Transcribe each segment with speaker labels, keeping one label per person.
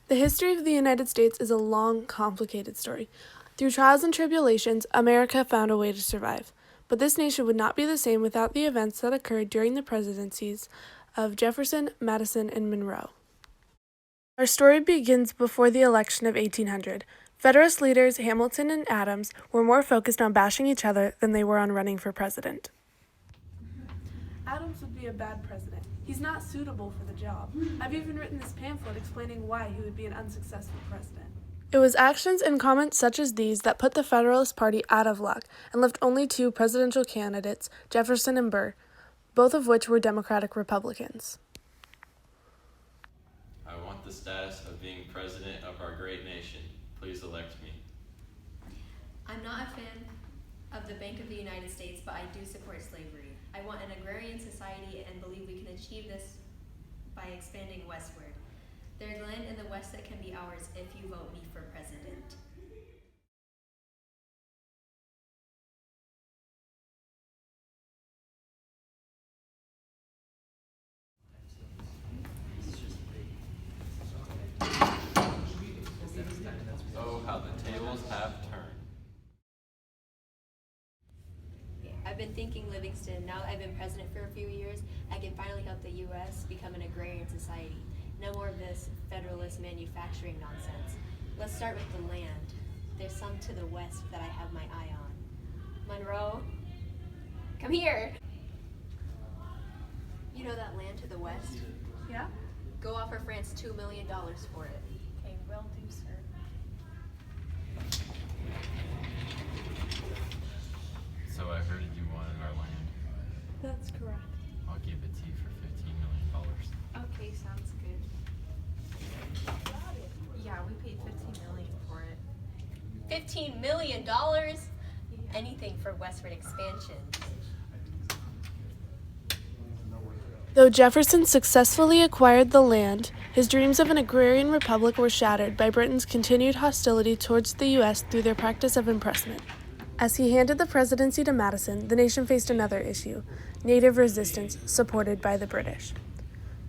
Speaker 1: The history of the United States is a long, complicated story. Through trials and tribulations, America found a way to survive. But this nation would not be the same without the events that occurred during the presidencies of Jefferson, Madison, and Monroe. Our story begins before the election of 1800. Federalist leaders Hamilton and Adams were more focused on bashing each other than they were on running for president. Adams would be a bad president. He's not suitable for the job. I've even written this pamphlet explaining why he would be an unsuccessful president. It was actions and comments such as these that put the Federalist Party out of luck and left only two presidential candidates, Jefferson and Burr, both of which were Democratic Republicans.
Speaker 2: I want the status of being president of our great nation. Please elect me.
Speaker 3: I'm not a fan of the Bank of the United States, but I do support slavery. I want an agrarian society and believe we can achieve this by expanding westward. There's land in the West that can be ours if you vote me for president.
Speaker 2: Oh, how the tables have turned.
Speaker 3: I've been thinking, Livingston, now that I've been president for a few years, I can finally help the U.S. become an agrarian society. No more of this federalist manufacturing nonsense. Let's start with the land. There's some to the west that I have my eye on. Monroe, come here. You know that land to the west?
Speaker 1: Yeah?
Speaker 3: Go offer France $2 million for it.
Speaker 1: Okay, will do, sir.
Speaker 2: So I heard you wanted our land.
Speaker 1: That's correct.
Speaker 2: I'll give it to you for $15 million.
Speaker 4: Okay, sounds good. Yeah, we paid $15 million for it.
Speaker 3: $15 million? Anything for westward expansion.
Speaker 1: Though Jefferson successfully acquired the land, his dreams of an agrarian republic were shattered by Britain's continued hostility towards the U.S. through their practice of impressment. As he handed the presidency to Madison, the nation faced another issue, native resistance supported by the British.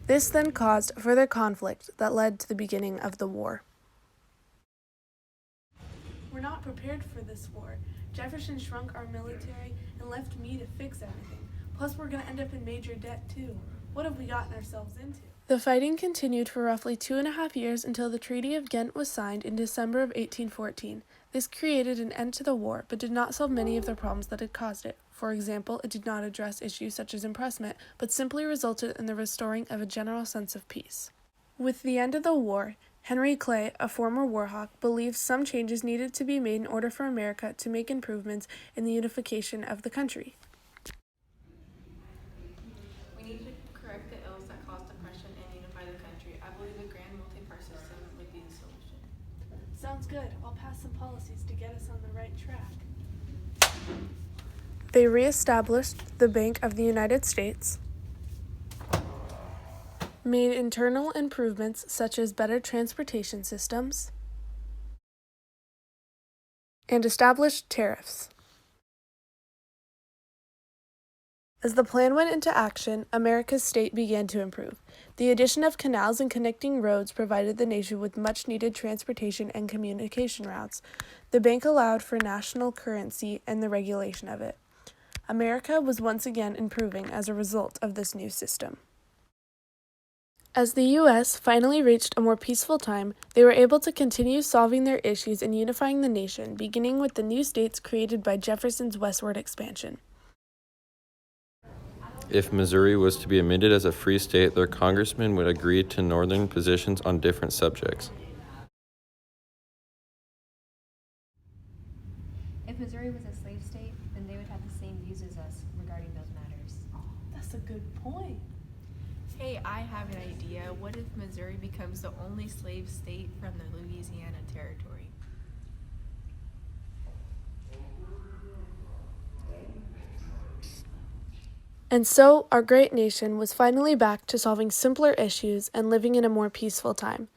Speaker 1: This then caused further conflict that led to the beginning of the war. We're not prepared for this war. Jefferson shrunk our military and left me to fix everything. Plus, we're going to end up in major debt, too. What have we gotten ourselves into? The fighting continued for roughly 2.5 years until the Treaty of Ghent was signed in December of 1814. This created an end to the war, but did not solve many of the problems that had caused it. For example, it did not address issues such as impressment, but simply resulted in the restoring of a general sense of peace. With the end of the war, Henry Clay, a former war hawk, believed some changes needed to be made in order for America to make improvements in the unification of the country.
Speaker 4: We need to correct the ills that cause depression and unify the country. I believe a grand multi-part system would be the solution.
Speaker 1: Sounds good. I'll pass some policies to get us on the right track. They reestablished the Bank of the United States, made internal improvements such as better transportation systems, and established tariffs. As the plan went into action, America's state began to improve. The addition of canals and connecting roads provided the nation with much-needed transportation and communication routes. The bank allowed for national currency and the regulation of it. America was once again improving as a result of this new system. As the U.S. finally reached a more peaceful time, they were able to continue solving their issues and unifying the nation, beginning with the new states created by Jefferson's westward expansion.
Speaker 2: If Missouri was to be admitted as a free state, their congressmen would agree to northern positions on different subjects.
Speaker 3: If Missouri was a slave state, then they would have the same views as us regarding those matters.
Speaker 1: That's a good point.
Speaker 4: Hey, I have an idea. What if Missouri becomes the only slave state from the Louisiana Territory?
Speaker 1: And so, our great nation was finally back to solving simpler issues and living in a more peaceful time.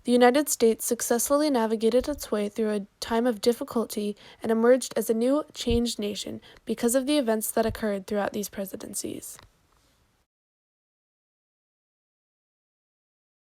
Speaker 1: The United States successfully navigated its way through a time of difficulty and emerged as a new, changed nation because of the events that occurred throughout these presidencies.